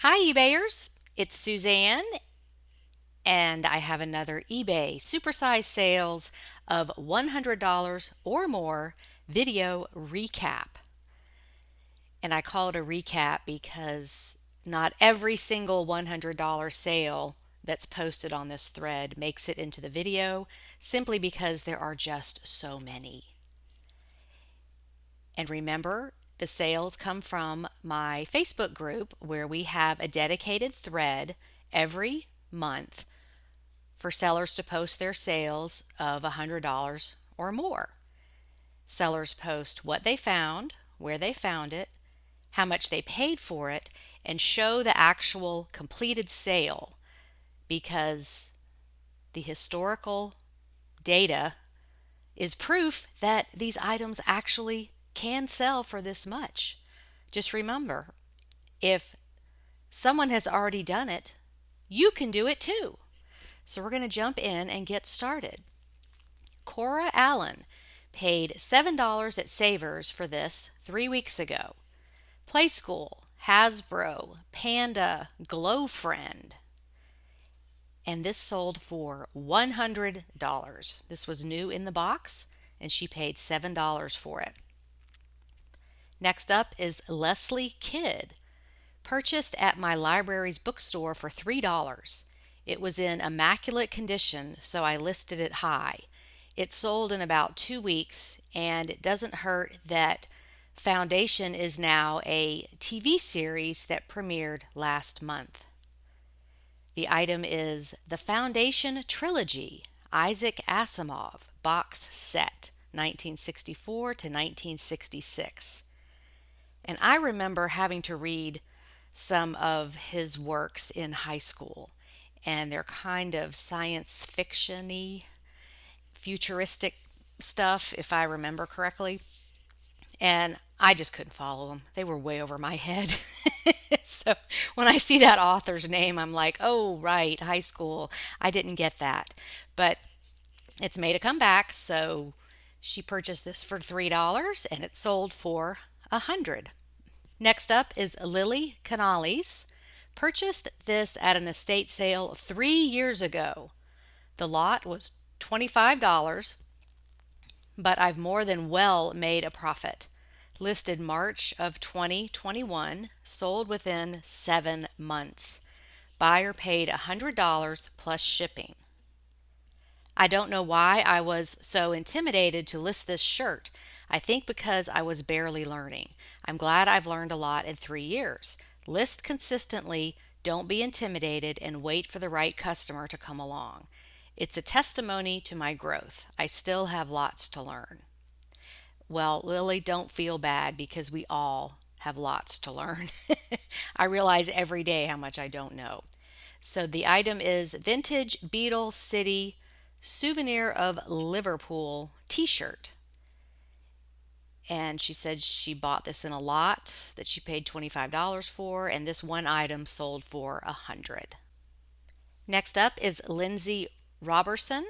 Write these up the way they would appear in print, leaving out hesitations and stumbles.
Hi, eBayers. It's Suzanne, and I have another eBay SuperSize sales of $100 or more video recap. And I call it a recap because not every single $100 sale that's posted on this thread makes it into the video simply because there are just so many. And remember, the sales come from my Facebook group where we have a dedicated thread every month for sellers to post their sales of $100 or more. Sellers post what they found, where they found it, how much they paid for it, and show the actual completed sale because the historical data is proof that these items actually can sell for this much. Just remember, if someone has already done it, you can do it too. So we're going to jump in and get started. Cora Allen paid $7 at Savers for this 3 weeks ago. Playskool, Hasbro, Panda, Glow Friend. And this sold for $100. This was new in the box, and she paid $7 for it. Next up is Leslie Kidd, purchased at my library's bookstore for $3. It was in immaculate condition, so I listed it high. It sold in about 2 weeks, and it doesn't hurt that Foundation is now a TV series that premiered last month. The item is the Foundation Trilogy, Isaac Asimov, box set, 1964 to 1966. And I remember having to read some of his works in high school, and they're kind of science fiction-y, futuristic stuff, if I remember correctly. And I just couldn't follow them. They were way over my head. So when I see that author's name, I'm like, oh, right, high school. I didn't get that. But it's made a comeback, so she purchased this for $3 and it sold for $100. Next up is Lily Canales. Purchased this at an estate sale 3 years ago. The lot was $25, but I've more than well made a profit. Listed March of 2021, sold within 7 months. Buyer paid $100 plus shipping. I don't know why I was so intimidated to list this shirt. I think because I was barely learning. I'm glad I've learned a lot in 3 years. List consistently, don't be intimidated, and wait for the right customer to come along. It's a testimony to my growth. I still have lots to learn. Well, Lily, don't feel bad because we all have lots to learn. I realize every day how much I don't know. So the item is Vintage Beetle City Souvenir of Liverpool t-shirt. And she said she bought this in a lot that she paid $25 for, and this one item sold for $100. Next up is Lindsay Robertson,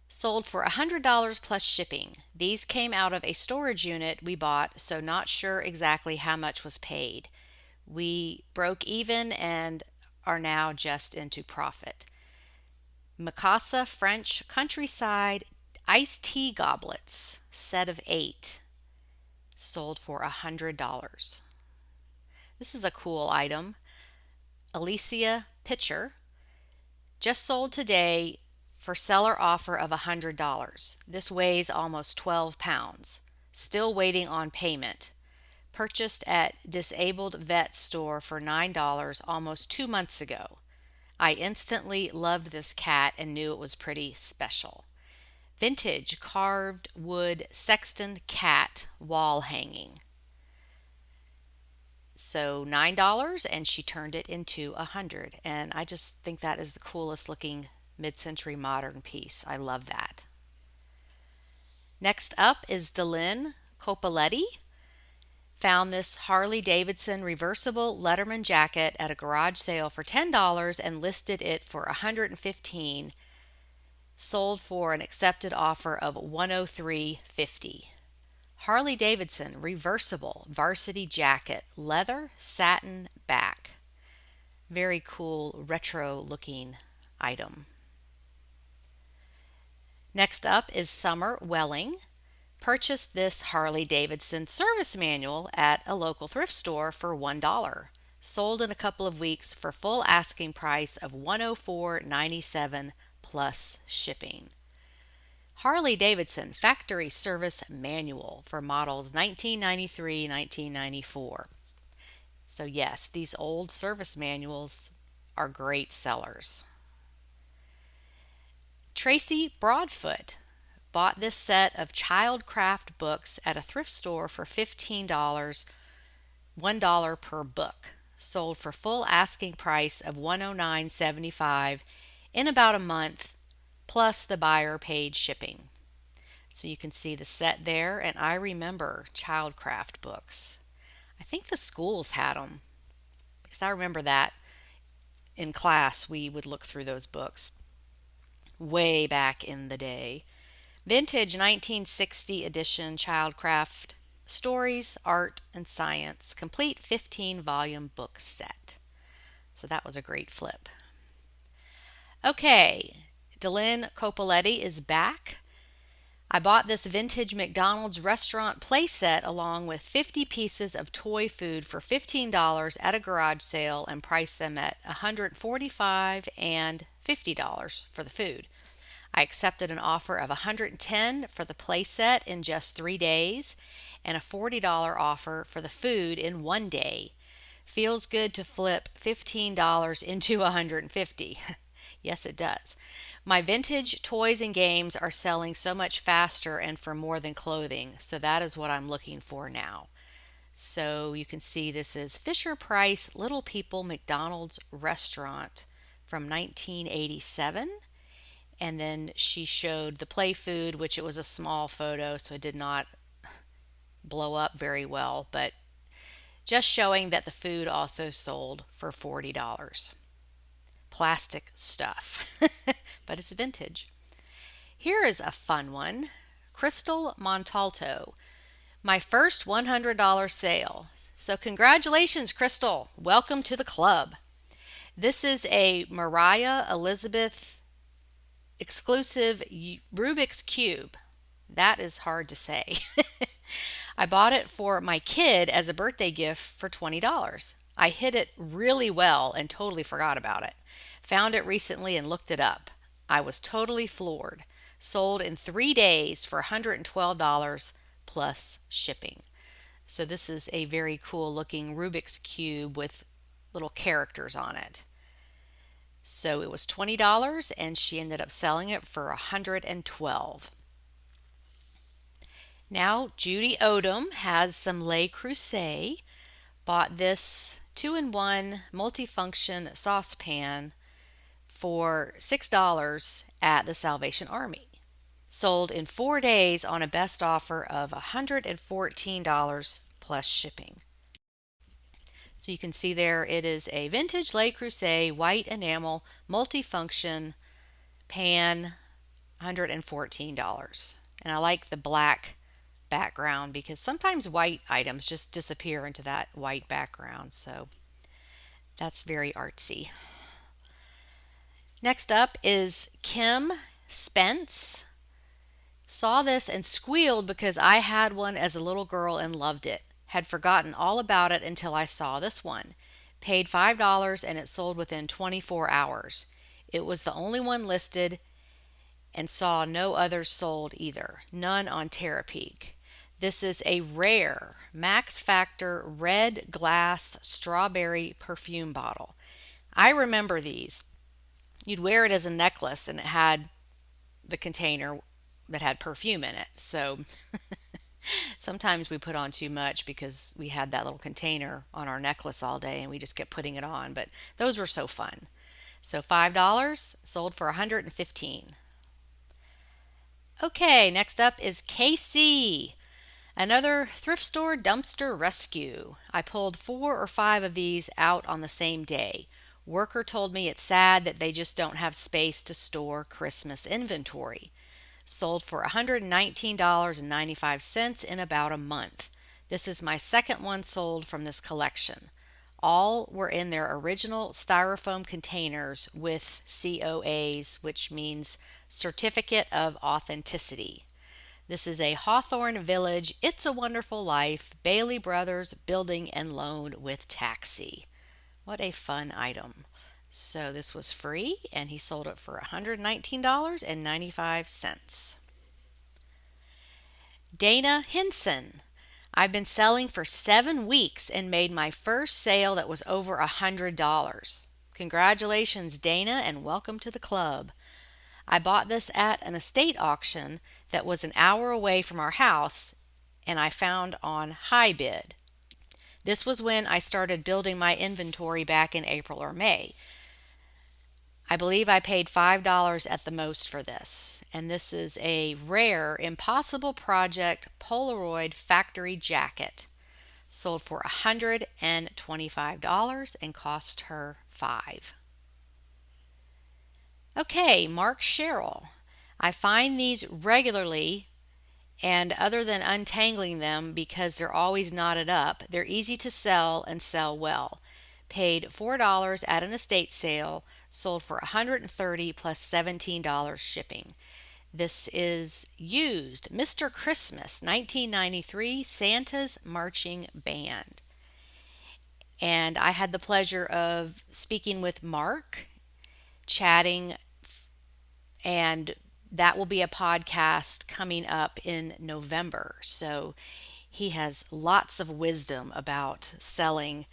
sold for $100 plus shipping. These came out of a storage unit we bought, so not sure exactly how much was paid. We broke even and are now just into profit. Mikasa French Countryside iced tea goblets, set of 8, sold for $100. This is a cool item. Alicia Pitcher, just sold today for seller offer of $100. This weighs almost 12 pounds. Still waiting on payment. Purchased at Disabled Vet Store for $9 almost 2 months ago. I instantly loved this cat and knew it was pretty special. Vintage carved wood sexton cat wall hanging. So $9, and she turned it into $100. And I just think that is the coolest looking mid-century modern piece. I love that. Next up is Delyn Copoletti. Found this Harley Davidson reversible Letterman jacket at a garage sale for $10 and listed it for $115. Sold for an accepted offer of $103.50. Harley Davidson reversible varsity jacket, leather satin back. Very cool retro looking item. Next up is Summer Welling. Purchased this Harley Davidson service manual at a local thrift store for $1. Sold in a couple of weeks for full asking price of $104.97 plus shipping. Harley Davidson Factory Service Manual for models 1993, 1994. So yes, these old service manuals are great sellers. Tracy Broadfoot bought this set of childcraft books at a thrift store for $15, $1 per book. Sold for full asking price of $109.75 in about a month, plus the buyer paid shipping. So you can see the set there, and I remember childcraft books. I think the schools had them because I remember that in class we would look through those books way back in the day. Vintage 1960 edition Childcraft Stories, Art, and Science, complete 15-volume book set. So that was a great flip. Okay, Delynn Copoletti is back. I bought this vintage McDonald's restaurant playset along with 50 pieces of toy food for $15 at a garage sale and priced them at $145 and $50 for the food. I accepted an offer of $110 for the playset in just 3 days and a $40 offer for the food in 1 day. Feels good to flip $15 into $150. Yes, it does. My vintage toys and games are selling so much faster and for more than clothing, so that is what I'm looking for now. So you can see this is Fisher-Price Little People McDonald's Restaurant from 1987. And then she showed the play food, which it was a small photo, so it did not blow up very well, but just showing that the food also sold for $40. Plastic stuff, but it's vintage. Here is a fun one. Crystal Montalto, my first $100 sale. So congratulations, Crystal. Welcome to the club. This is a Mariah Elizabeth exclusive Rubik's Cube. That is hard to say. I bought it for my kid as a birthday gift for $20. I hid it really well and totally forgot about it. Found it recently and looked it up. I was totally floored. Sold in 3 days for $112 plus shipping. So this is a very cool looking Rubik's Cube with little characters on it. So it was $20 and she ended up selling it for $112. Now Judy Odom has some Le Creuset. Bought this 2-in-1 multifunction saucepan for $6 at the Salvation Army. Sold in 4 days on a best offer of $114 plus shipping. So you can see there it is a vintage Le Creuset white enamel multifunction pan, $114. And I like the black background because sometimes white items just disappear into that white background. So that's very artsy. Next up is Kim Spence. Saw this and squealed because I had one as a little girl and loved it. Had forgotten all about it until I saw this one. Paid $5 and it sold within 24 hours. It was the only one listed and saw no others sold either. None on Terapeak. This is a rare Max Factor red glass strawberry perfume bottle. I remember these. You'd wear it as a necklace and it had the container that had perfume in it. So sometimes we put on too much because we had that little container on our necklace all day and we just kept putting it on. But those were so fun. So $5 sold for $115. Okay, next up is KC. Another thrift store dumpster rescue. I pulled 4 or 5 of these out on the same day. Worker told me it's sad that they just don't have space to store Christmas inventory. Sold for $119.95 in about a month. This is my second one sold from this collection. All were in their original styrofoam containers with COAs, which means Certificate of Authenticity. This is a Hawthorne Village, It's a Wonderful Life, Bailey Brothers Building and Loan with Taxi. What a fun item. So this was free and he sold it for $119.95. Dana Henson. I've been selling for 7 weeks and made my first sale that was over $100. Congratulations, Dana, and welcome to the club. I bought this at an estate auction that was an hour away from our house and I found on HiBid. This was when I started building my inventory back in April or May. I believe I paid $5 at the most for this, and this is a rare Impossible Project Polaroid factory jacket. Sold for $125 and cost her $5. Okay, Mark Sherrill. I find these regularly, and other than untangling them because they're always knotted up, they're easy to sell and sell well. Paid $4 at an estate sale, sold for $130 plus $17 shipping. This is used Mr. Christmas 1993 Santa's Marching Band. And I had the pleasure of speaking with Mark, chatting, and that will be a podcast coming up in November. So he has lots of wisdom about selling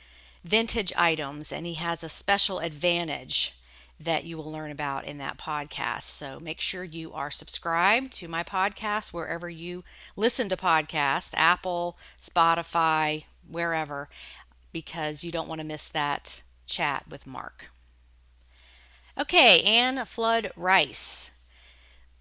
vintage items, and he has a special advantage that you will learn about in that podcast. So make sure you are subscribed to my podcast wherever you listen to podcasts, Apple, Spotify, wherever, because you don't want to miss that chat with Mark. Okay, Ann Flood Rice.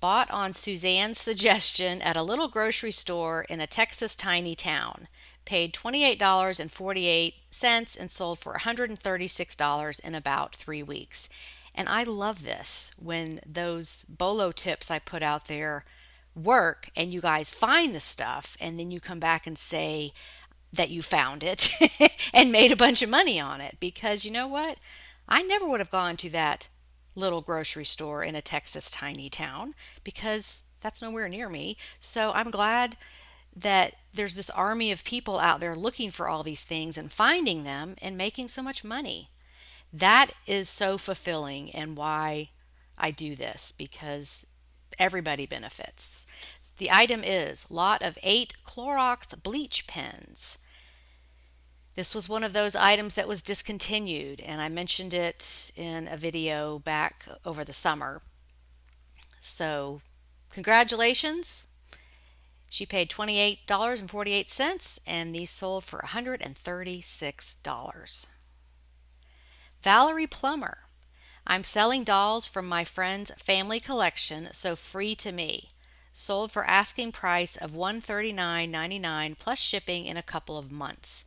Bought on Suzanne's suggestion at a little grocery store in a Texas tiny town. Paid $28.48 and sold for $136 in about 3 weeks. And I love this when those BOLO tips I put out there work and you guys find the stuff and then you come back and say that you found it and made a bunch of money on it. Because you know what? I never would have gone to that little grocery store in a Texas tiny town because that's nowhere near me. So I'm glad that there's this army of people out there looking for all these things and finding them and making so much money. That is so fulfilling and why I do this, because everybody benefits. The item is lot of 8 Clorox bleach pens. This was one of those items that was discontinued, and I mentioned it in a video back over the summer. So, congratulations. She paid $28.48, and these sold for $136. Valerie Plummer. I'm selling dolls from my friend's family collection, so free to me. Sold for asking price of $139.99 plus shipping in a couple of months.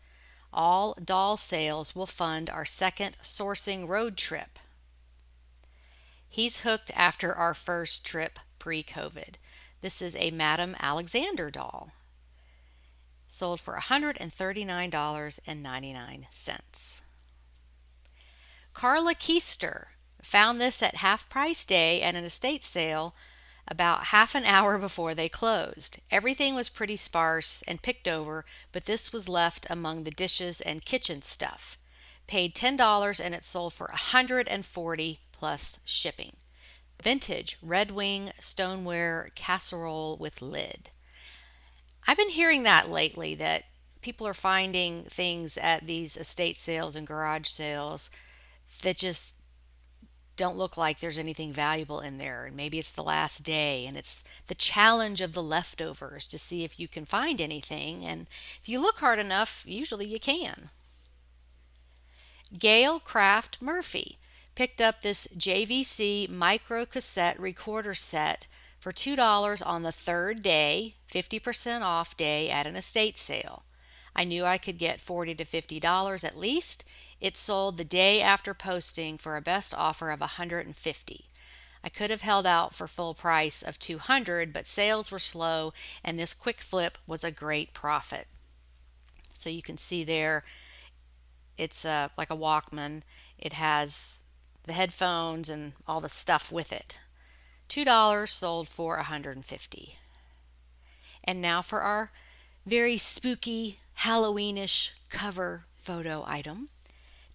All doll sales will fund our second sourcing road trip. He's hooked after our first trip pre-COVID. This is a Madame Alexander doll. Sold for $139.99. Carla Keister found this at half price day at an estate sale about half an hour before they closed. Everything was pretty sparse and picked over, but this was left among the dishes and kitchen stuff. Paid $10 and it sold for $140 plus shipping. Vintage Red Wing stoneware casserole with lid. I've been hearing that lately, that people are finding things at these estate sales and garage sales that just don't look like there's anything valuable in there. And maybe it's the last day and it's the challenge of the leftovers to see if you can find anything. And if you look hard enough, usually you can. Gail Craft Murphy picked up this JVC micro cassette recorder set for $2 on the third day, 50% off day at an estate sale. I knew I could get $40 to $50 at least. It sold the day after posting for a best offer of $150. I could have held out for full price of $200, but sales were slow and this quick flip was a great profit. So you can see there, It's like a Walkman. It has the headphones and all the stuff with it. $2 sold for 150. And now for our very spooky Halloweenish cover photo item.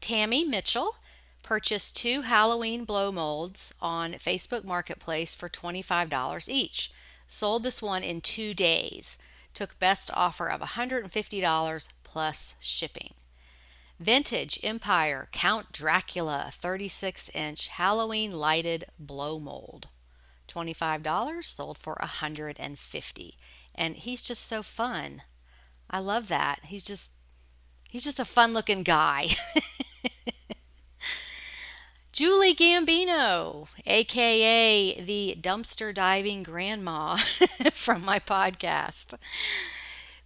Tammy Mitchell purchased 2 Halloween blow molds on Facebook Marketplace for $25 each. Sold this one in 2 days. Took best offer of $150 plus shipping. Vintage Empire Count Dracula 36-inch Halloween lighted blow mold. $25 sold for $150. And he's just so fun. I love that. He's just a fun-looking guy. Julie Gambino, aka the dumpster diving grandma from my podcast,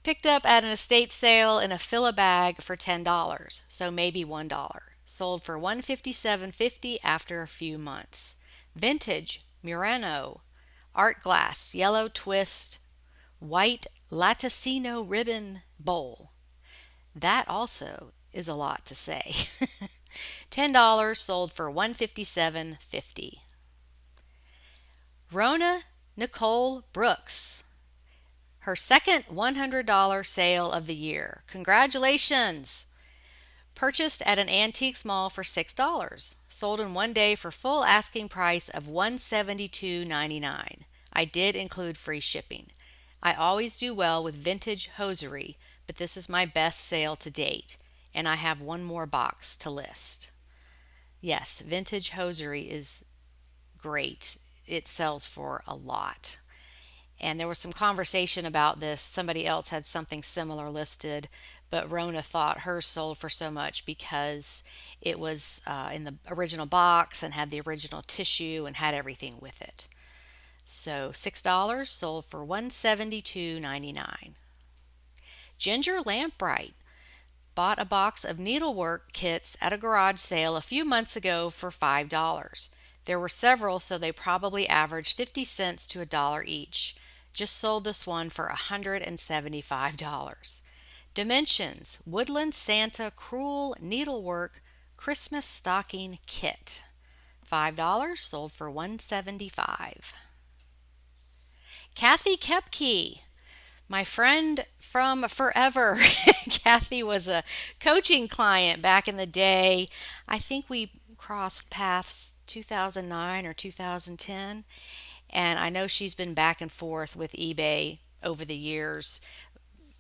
picked up at an estate sale in a filla bag for $10, so maybe $1. Sold for $157.50 after a few months. Vintage Murano art glass yellow twist white latticino ribbon bowl. That also is a lot to say. $10 sold for $157.50. Rona Nicole Brooks, her second $100 sale of the year. Congratulations! Purchased at an antiques mall for $6. Sold in one day for full asking price of $172.99. I did include free shipping. I always do well with vintage hosiery, but this is my best sale to date, and I have one more box to list. Yes, vintage hosiery is great. It sells for a lot. And there was some conversation about this. Somebody else had something similar listed, but Rona thought hers sold for so much because it was in the original box and had the original tissue and had everything with it. So $6 sold for $172.99. Ginger Lambright bought a box of needlework kits at a garage sale a few months ago for $5. There were several, so they probably averaged 50 cents to $1 each. Just sold this one for $175. Dimensions Woodland Santa Cruel Needlework Christmas Stocking Kit. $5 sold for $175. Kathy Kepke, my friend from forever. Kathy was a coaching client back in the day. I think we crossed paths 2009 or 2010. And I know she's been back and forth with eBay over the years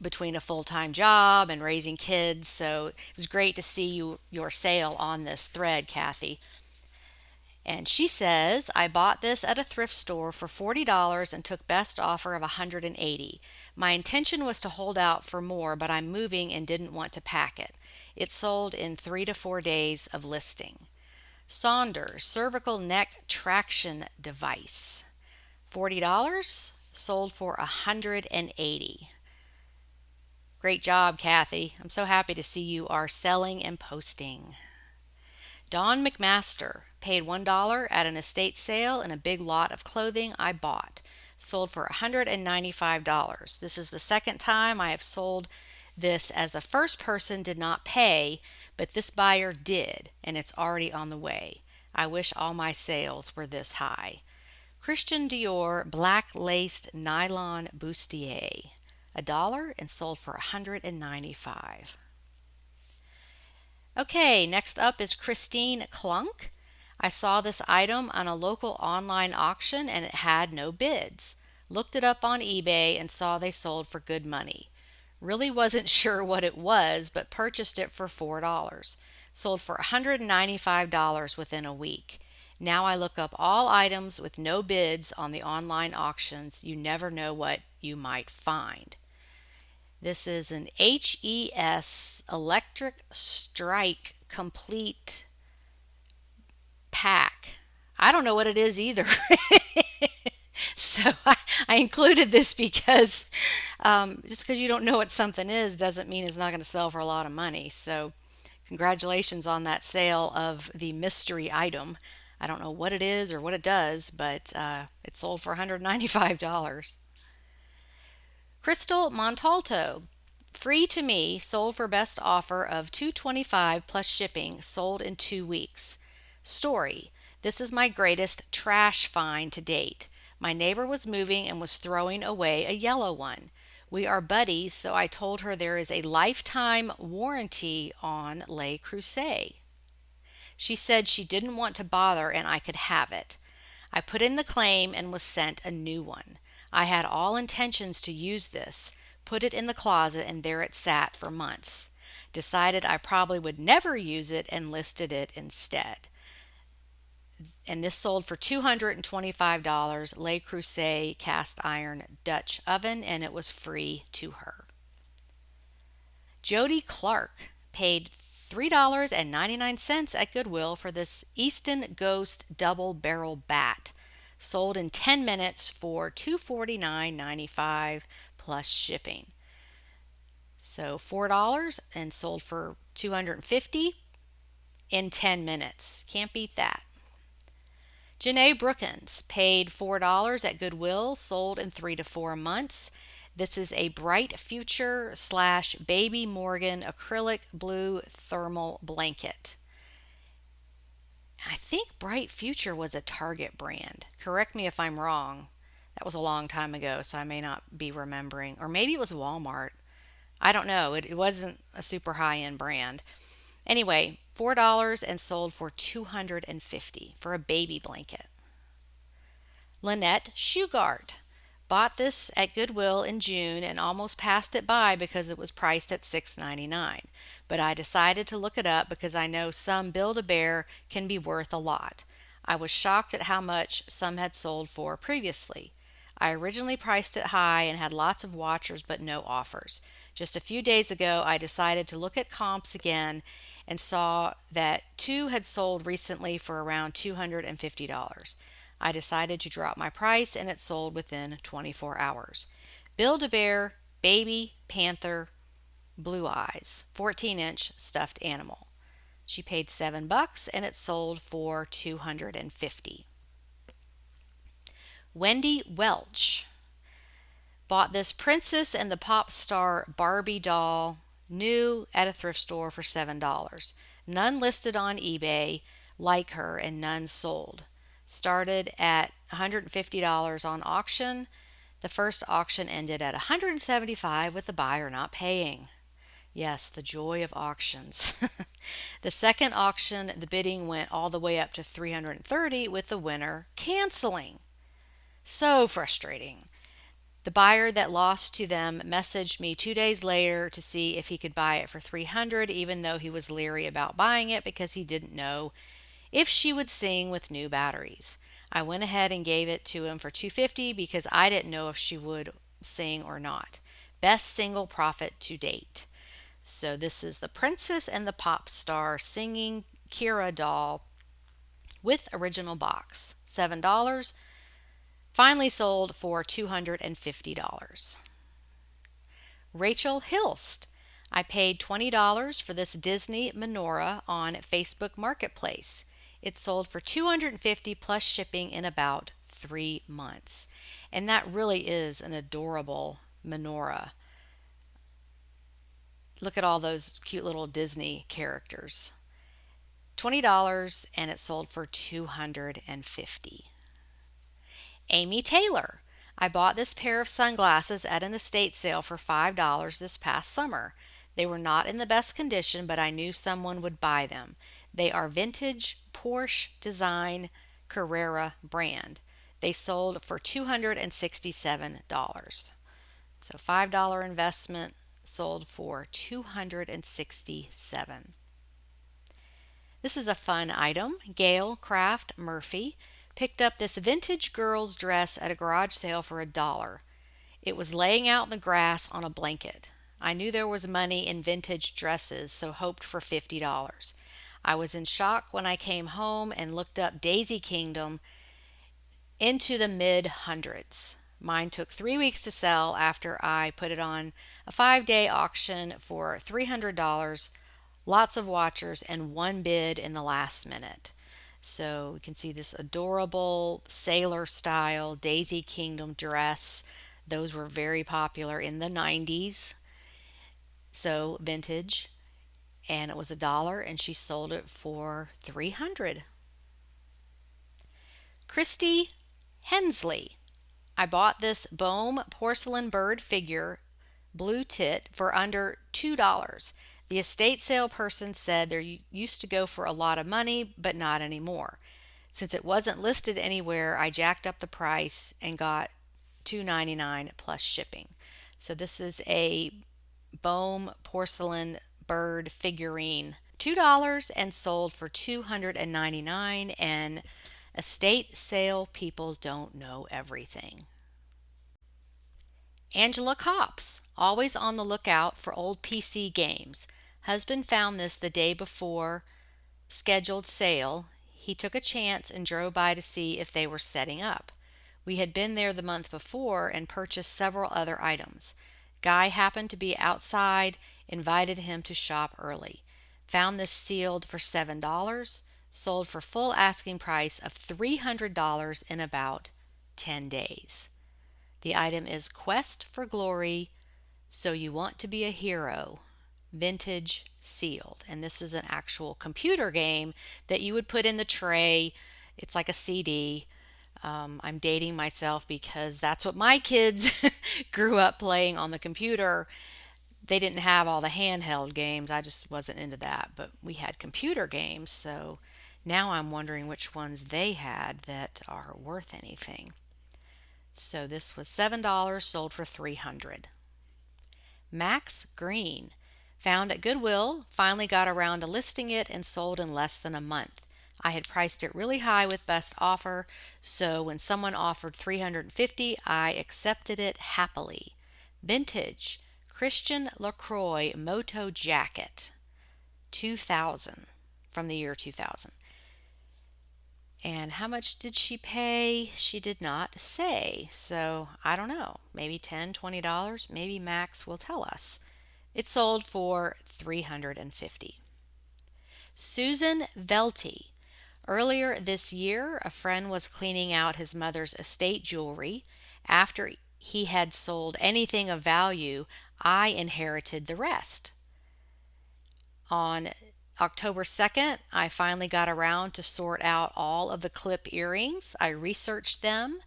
between a full-time job and raising kids. So it was great to see your sale on this thread, Kathy. And she says, I bought this at a thrift store for $40 and took best offer of $180. My intention was to hold out for more, but I'm moving and didn't want to pack it. It sold in 3 to 4 days of listing. Saunders cervical neck traction device. $40, sold for $180. Great job, Kathy. I'm so happy to see you are selling and posting. Dawn McMaster paid $1 at an estate sale in a big lot of clothing I bought. Sold for $195. This is the second time I have sold this, as the first person did not pay, but this buyer did, and it's already on the way. I wish all my sales were this high. Christian Dior black laced nylon bustier. $1 and sold for $195. Okay, next up is Christine Klunk. I saw this item on a local online auction and it had no bids. Looked it up on eBay and saw they sold for good money. Really wasn't sure what it was, but purchased it for $4. Sold for $195 within a week. Now I look up all items with no bids on the online auctions. You never know what you might find. This is an HES Electric Strike Complete Pack. I don't know what it is either. So I included this because just because you don't know what something is doesn't mean it's not going to sell for a lot of money. So congratulations on that sale of the mystery item. I don't know what it is or what it does, but it sold for $195. Crystal Montalto Free to me, sold for best offer of $225 plus shipping, sold in 2 weeks. Story: this is my greatest trash find to date. My neighbor was moving and was throwing away a yellow one. We are buddies, so I told her there is a lifetime warranty on Le Creuset. She said she didn't want to bother and I could have it. I put in the claim and was sent a new one. I had all intentions to use this, put it in the closet, and there it sat for months. Decided I probably would never use it and listed it instead. And this sold for $225, Le Creuset cast iron Dutch oven, and it was free to her. Jody Clark paid $3.99 at Goodwill for this Easton Ghost double barrel bat. Sold in 10 minutes for $249.95 plus shipping. So $4 and sold for $250 in 10 minutes. Can't beat that. Janae Brookins paid $4 at Goodwill, sold in 3 to 4 months. This is a Bright Future / Baby Morgan acrylic blue thermal blanket. I think Bright Future was a Target brand. Correct me if I'm wrong. That was a long time ago, so I may not be remembering. Or maybe it was Walmart. I don't know. It wasn't a super high-end brand. Anyway, $4 and sold for $250 for a baby blanket. Lynette Shugart bought this at Goodwill in June and almost passed it by because it was priced at $6.99. But I decided to look it up because I know some Build-A-Bear can be worth a lot. I was shocked at how much some had sold for previously. I originally priced it high and had lots of watchers but no offers. Just a few days ago, I decided to look at comps again and saw that 2 had sold recently for around $250. I decided to drop my price and it sold within 24 hours. Build-A-Bear, Baby Panther, Blue Eyes, 14-inch stuffed animal. She paid $7 and it sold for $250. Wendy Welch bought this Princess and the Pop Star Barbie doll, new at a thrift store for $7. None listed on eBay like her and none sold. Started at $150 on auction. The first auction ended at $175 with the buyer not paying. Yes, the joy of auctions. The second auction, the bidding went all the way up to $330 with the winner canceling. So frustrating. The buyer that lost to them messaged me 2 days later to see if he could buy it for $300, even though he was leery about buying it because he didn't know if she would sing with new batteries. I went ahead and gave it to him for $250 because I didn't know if she would sing or not. Best single profit to date. So this is the Princess and the Pop Star singing Kira doll with original box. $7. Finally sold for $250. Rachel Hilst. I paid $20 for this Disney menorah on Facebook Marketplace. It sold for $250 plus shipping in about 3 months. And that really is an adorable menorah. Look at all those cute little Disney characters. $20 and it sold for $250. Amy Taylor. I bought this pair of sunglasses at an estate sale for $5 this past summer. They were not in the best condition, but I knew someone would buy them. They are vintage Porsche design Carrera brand. They sold for $267. So $5 investment sold for $267. This is a fun item. Gail Craft Murphy picked up this vintage girl's dress at a garage sale for $1. It was laying out in the grass on a blanket. I knew there was money in vintage dresses, so hoped for $50. I was in shock when I came home and looked up Daisy Kingdom into the mid-hundreds. Mine took 3 weeks to sell after I put it on a 5-day auction for $300, lots of watchers, and one bid in the last minute. So you can see this adorable sailor style Daisy Kingdom dress. Those were very popular in the 90s. So vintage, and it was $1, and she sold it for 300. Christy Hensley. I bought this Bohm porcelain bird figure, blue tit, for under $2. The estate sale person said they used to go for a lot of money, but not anymore. Since it wasn't listed anywhere, I jacked up the price and got $2.99 plus shipping. So this is a Bohm porcelain bird figurine, $2, and sold for $299. And estate sale people don't know everything. Angela Cops, always on the lookout for old PC games. Husband found this the day before scheduled sale. He took a chance and drove by to see if they were setting up. We had been there the month before and purchased several other items. Guy happened to be outside, invited him to shop early. Found this sealed for $7, sold for full asking price of $300 in about 10 days. The item is Quest for Glory, So You Want to Be a Hero, vintage sealed. And this is an actual computer game that you would put in the tray. It's like a CD. I'm dating myself because that's what my kids grew up playing on the computer. They didn't have all the handheld games. I just wasn't into that. But we had computer games. So now I'm wondering which ones they had that are worth anything. So this was $7, sold for $300. Max Green, found at Goodwill, finally got around to listing it and sold in less than a month. I had priced it really high with best offer, so when someone offered $350, I accepted it happily. Vintage Christian LaCroix Moto Jacket, 2000, from the year 2000. And how much did she pay? She did not say. So I don't know. Maybe $10, $20. Maybe Max will tell us. It sold for $350. Susan Velty. Earlier this year, a friend was cleaning out his mother's estate jewelry. After he had sold anything of value, I inherited the rest. On October 2nd, I finally got around to sort out all of the clip earrings. I researched them,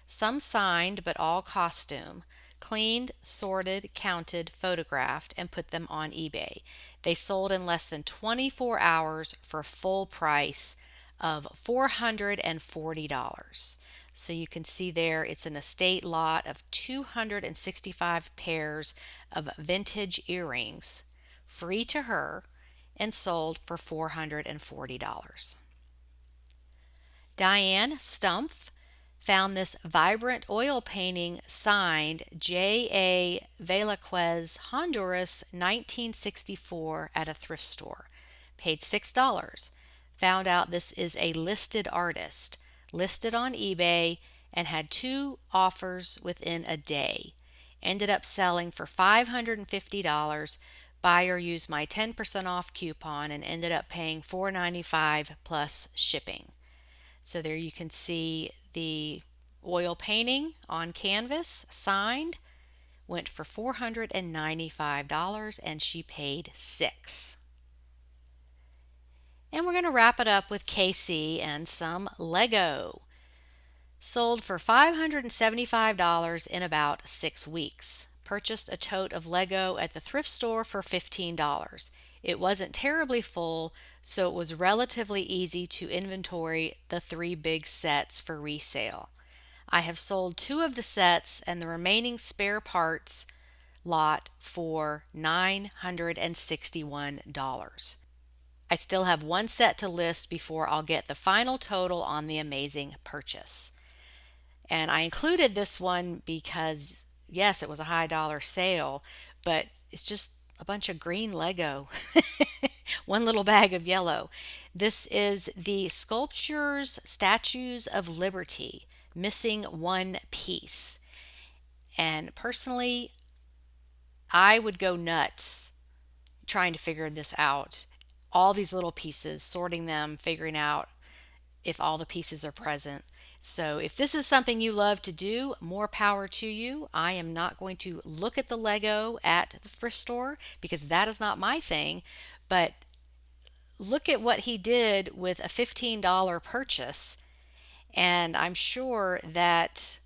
some signed but all costume, cleaned, sorted, counted, photographed, and put them on eBay. They sold in less than 24 hours for full price of $440. So you can see there it's an estate lot of 265 pairs of vintage earrings, free to her, and sold for $440. Diane Stumpf found this vibrant oil painting signed J.A. Velazquez, Honduras, 1964 at a thrift store. Paid $6. Found out this is a listed artist, listed on eBay, and had 2 offers within a day. Ended up selling for $550. Buyer used my 10% off coupon and ended up paying $495 plus shipping. So there you can see the oil painting on canvas signed went for $495 and she paid $6. And we're going to wrap it up with KC and some Lego. Sold for $575 in about 6 weeks. Purchased a tote of Lego at the thrift store for $15. It wasn't terribly full, so it was relatively easy to inventory the 3 big sets for resale. I have sold 2 of the sets and the remaining spare parts lot for $961. I still have 1 set to list before I'll get the final total on the amazing purchase. And I included this one because, yes, it was a high dollar sale, but it's just a bunch of green Lego. 1 little bag of yellow. This is the Sculptures Statues of Liberty, missing 1 piece. And personally, I would go nuts trying to figure this out. All these little pieces, sorting them, figuring out if all the pieces are present. So if this is something you love to do, more power to you. I am not going to look at the Lego at the thrift store because that is not my thing. But look at what he did with a $15 purchase. And I'm sure that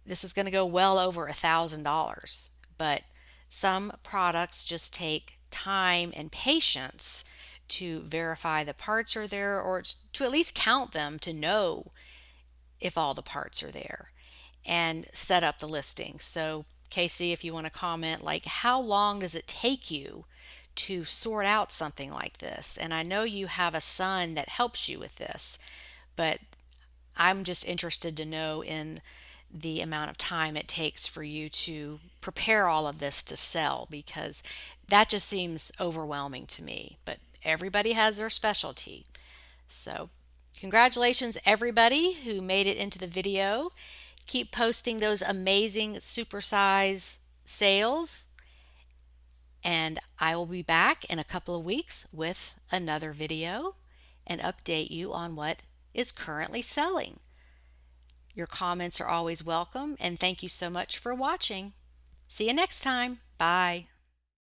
this is going to go well over $1,000. But some products just take time and patience to verify the parts are there, or to at least count them to know if all the parts are there, and set up the listing. So, Casey, if you want to comment, like, how long does it take you to sort out something like this? And I know you have a son that helps you with this, but I'm just interested to know in the amount of time it takes for you to prepare all of this to sell, because that just seems overwhelming to me. But everybody has their specialty. So, congratulations, everybody who made it into the video. Keep posting those amazing supersize sales, and I will be back in a couple of weeks with another video and update you on what is currently selling. Your comments are always welcome, and thank you so much for watching. See you next time. Bye.